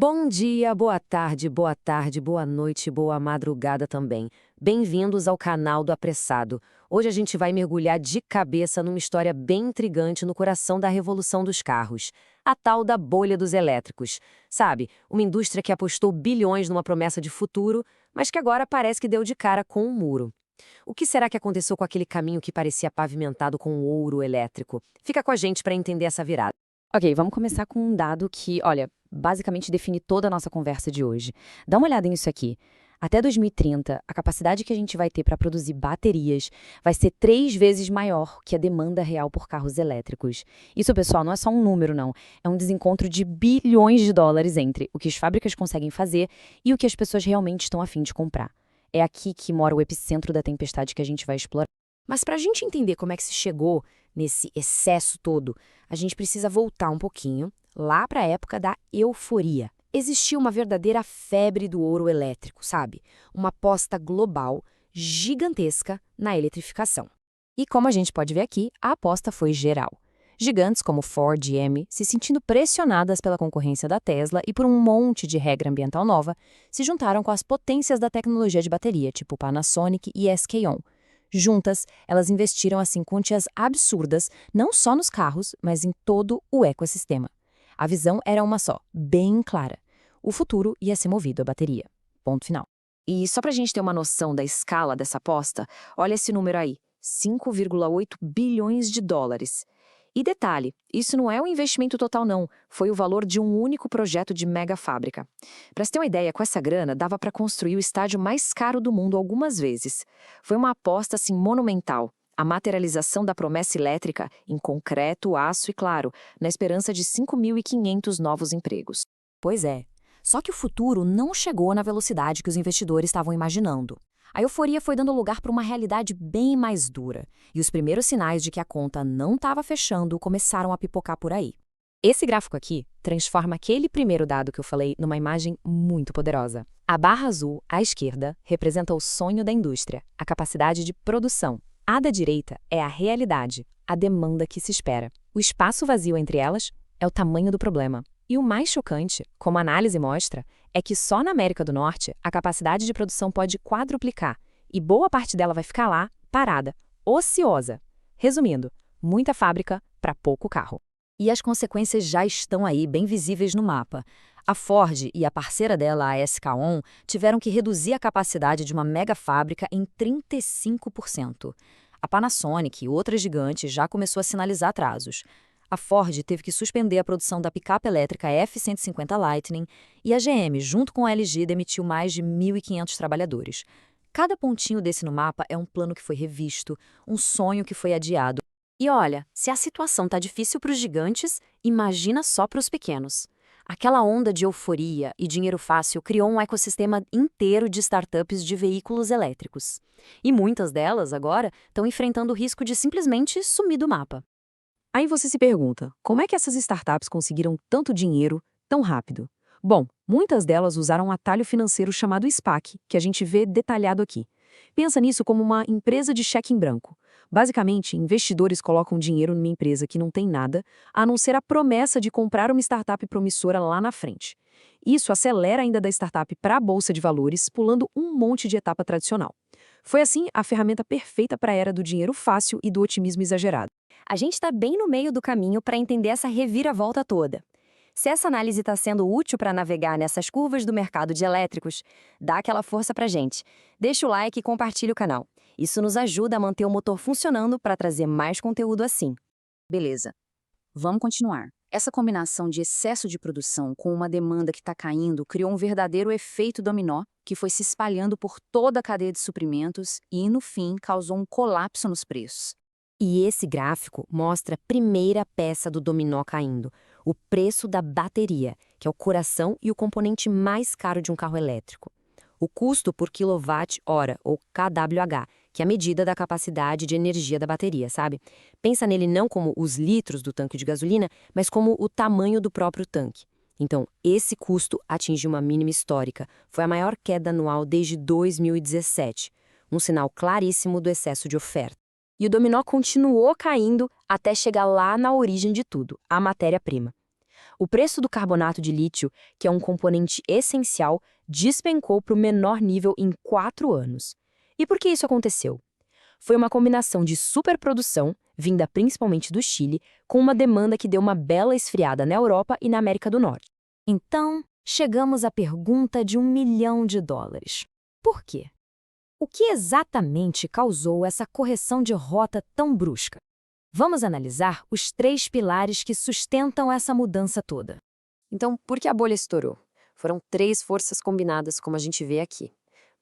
Bom dia, boa tarde, boa noite, boa madrugada também. Bem-vindos ao canal do Apressado. Hoje a gente vai mergulhar de cabeça numa história bem intrigante no coração da revolução dos carros. A tal da bolha dos elétricos. Sabe, uma indústria que apostou bilhões numa promessa de futuro, mas que agora parece que deu de cara com um muro. O que será que aconteceu com aquele caminho que parecia pavimentado com ouro elétrico? Fica com a gente para entender essa virada. Ok, vamos começar com um dado que, olha, basicamente define toda a nossa conversa de hoje. Dá uma olhada nisso aqui. Até 2030, a capacidade que a gente vai ter para produzir baterias vai ser 3 vezes maior que a demanda real por carros elétricos. Isso, pessoal, não é só um número, não. É um desencontro de bilhões de dólares entre o que as fábricas conseguem fazer e o que as pessoas realmente estão a fim de comprar. É aqui que mora o epicentro da tempestade que a gente vai explorar. Mas para a gente entender como é que se chegou nesse excesso todo, a gente precisa voltar um pouquinho, lá para a época da euforia. Existia uma verdadeira febre do ouro elétrico, sabe? Uma aposta global, gigantesca, na eletrificação. E como a gente pode ver aqui, a aposta foi geral. Gigantes como Ford e GM, se sentindo pressionadas pela concorrência da Tesla e por um monte de regra ambiental nova, se juntaram com as potências da tecnologia de bateria, tipo Panasonic e SK On. Juntas, elas investiram assim quantias absurdas, não só nos carros, mas em todo o ecossistema. A visão era uma só, bem clara. O futuro ia ser movido à bateria. Ponto final. E só para a gente ter uma noção da escala dessa aposta, olha esse número aí, 5,8 bilhões de dólares. E detalhe, isso não é o investimento total não, foi o valor de um único projeto de mega fábrica. Para você ter uma ideia, com essa grana dava para construir o estádio mais caro do mundo algumas vezes. Foi uma aposta assim monumental, a materialização da promessa elétrica em concreto, aço e claro, na esperança de 5.500 novos empregos. Pois é, só que o futuro não chegou na velocidade que os investidores estavam imaginando. A euforia foi dando lugar para uma realidade bem mais dura, e os primeiros sinais de que a conta não estava fechando começaram a pipocar por aí. Esse gráfico aqui transforma aquele primeiro dado que eu falei numa imagem muito poderosa. A barra azul, à esquerda, representa o sonho da indústria, a capacidade de produção. A da direita é a realidade, a demanda que se espera. O espaço vazio entre elas é o tamanho do problema. E o mais chocante, como a análise mostra, é que só na América do Norte a capacidade de produção pode quadruplicar, e boa parte dela vai ficar lá, parada, ociosa. Resumindo, muita fábrica para pouco carro. E as consequências já estão aí bem visíveis no mapa. A Ford e a parceira dela, a SK On, tiveram que reduzir a capacidade de uma mega fábrica em 35%. A Panasonic e outras gigantes já começou a sinalizar atrasos. A Ford teve que suspender a produção da picape elétrica F-150 Lightning e a GM, junto com a LG, demitiu mais de 1.500 trabalhadores. Cada pontinho desse no mapa é um plano que foi revisto, um sonho que foi adiado. E olha, se a situação está difícil para os gigantes, imagina só para os pequenos. Aquela onda de euforia e dinheiro fácil criou um ecossistema inteiro de startups de veículos elétricos. E muitas delas, agora, estão enfrentando o risco de simplesmente sumir do mapa. Aí você se pergunta, como é que essas startups conseguiram tanto dinheiro tão rápido? Bom, muitas delas usaram um atalho financeiro chamado SPAC, que a gente vê detalhado aqui. Pensa nisso como uma empresa de cheque em branco. Basicamente, investidores colocam dinheiro numa empresa que não tem nada, a não ser a promessa de comprar uma startup promissora lá na frente. Isso acelera ainda da startup para a bolsa de valores, pulando um monte de etapa tradicional. Foi assim a ferramenta perfeita para a era do dinheiro fácil e do otimismo exagerado. A gente está bem no meio do caminho para entender essa reviravolta toda. Se essa análise está sendo útil para navegar nessas curvas do mercado de elétricos, dá aquela força para a gente. Deixa o like e compartilha o canal. Isso nos ajuda a manter o motor funcionando para trazer mais conteúdo assim. Beleza, vamos continuar. Essa combinação de excesso de produção com uma demanda que está caindo criou um verdadeiro efeito dominó que foi se espalhando por toda a cadeia de suprimentos e, no fim, causou um colapso nos preços. E esse gráfico mostra a primeira peça do dominó caindo, o preço da bateria, que é o coração e o componente mais caro de um carro elétrico. O custo por quilowatt-hora, ou kWh, que é a medida da capacidade de energia da bateria, sabe? Pensa nele não como os litros do tanque de gasolina, mas como o tamanho do próprio tanque. Então, esse custo atingiu uma mínima histórica. Foi a maior queda anual desde 2017, um sinal claríssimo do excesso de oferta. E o dominó continuou caindo até chegar lá na origem de tudo, a matéria-prima. O preço do carbonato de lítio, que é um componente essencial, despencou para o menor nível em 4 anos. E por que isso aconteceu? Foi uma combinação de superprodução, vinda principalmente do Chile, com uma demanda que deu uma bela esfriada na Europa e na América do Norte. Então, chegamos à pergunta de $1 milhão. Por quê? O que exatamente causou essa correção de rota tão brusca? Vamos analisar os 3 pilares que sustentam essa mudança toda. Então, por que a bolha estourou? Foram 3 forças combinadas, como a gente vê aqui.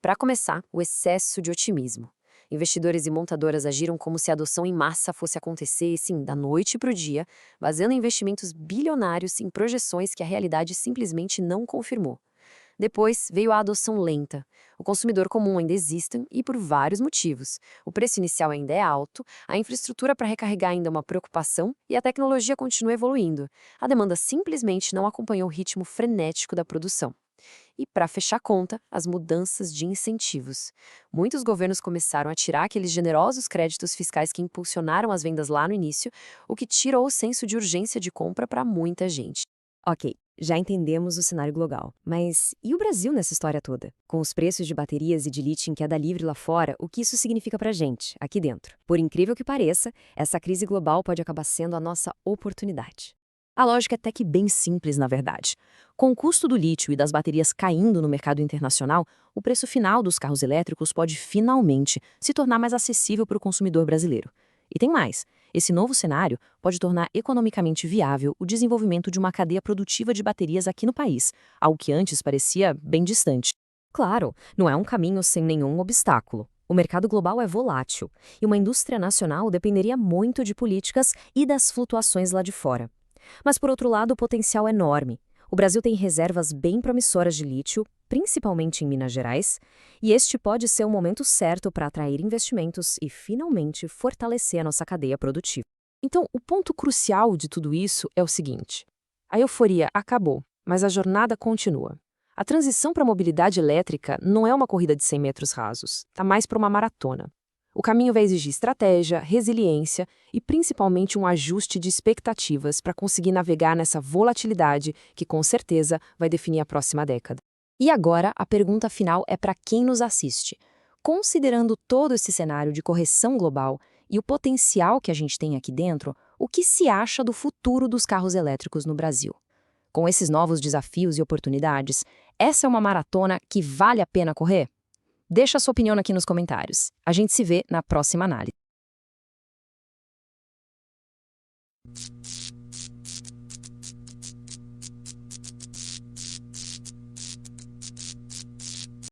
Para começar, o excesso de otimismo. Investidores e montadoras agiram como se a adoção em massa fosse acontecer, sim, da noite para o dia, baseando investimentos bilionários em projeções que a realidade simplesmente não confirmou. Depois veio a adoção lenta. O consumidor comum ainda existe e por vários motivos. O preço inicial ainda é alto, a infraestrutura para recarregar ainda é uma preocupação e a tecnologia continua evoluindo. A demanda simplesmente não acompanhou o ritmo frenético da produção. E, para fechar a conta, as mudanças de incentivos. Muitos governos começaram a tirar aqueles generosos créditos fiscais que impulsionaram as vendas lá no início, o que tirou o senso de urgência de compra para muita gente. Ok, já entendemos o cenário global. Mas e o Brasil nessa história toda? Com os preços de baterias e de lítio em queda livre lá fora, o que isso significa pra gente, aqui dentro? Por incrível que pareça, essa crise global pode acabar sendo a nossa oportunidade. A lógica é até que bem simples, na verdade. Com o custo do lítio e das baterias caindo no mercado internacional, o preço final dos carros elétricos pode finalmente se tornar mais acessível para o consumidor brasileiro. E tem mais. Esse novo cenário pode tornar economicamente viável o desenvolvimento de uma cadeia produtiva de baterias aqui no país, algo que antes parecia bem distante. Claro, não é um caminho sem nenhum obstáculo. O mercado global é volátil e uma indústria nacional dependeria muito de políticas e das flutuações lá de fora. Mas, por outro lado, o potencial é enorme. O Brasil tem reservas bem promissoras de lítio, principalmente em Minas Gerais, e este pode ser o momento certo para atrair investimentos e, finalmente, fortalecer a nossa cadeia produtiva. Então, o ponto crucial de tudo isso é o seguinte: a euforia acabou, mas a jornada continua. A transição para a mobilidade elétrica não é uma corrida de 100 metros rasos, está mais para uma maratona. O caminho vai exigir estratégia, resiliência e principalmente um ajuste de expectativas para conseguir navegar nessa volatilidade que, com certeza, vai definir a próxima década. E agora, a pergunta final é para quem nos assiste. Considerando todo esse cenário de correção global e o potencial que a gente tem aqui dentro, o que se acha do futuro dos carros elétricos no Brasil? Com esses novos desafios e oportunidades, essa é uma maratona que vale a pena correr? Deixa a sua opinião aqui nos comentários. A gente se vê na próxima análise.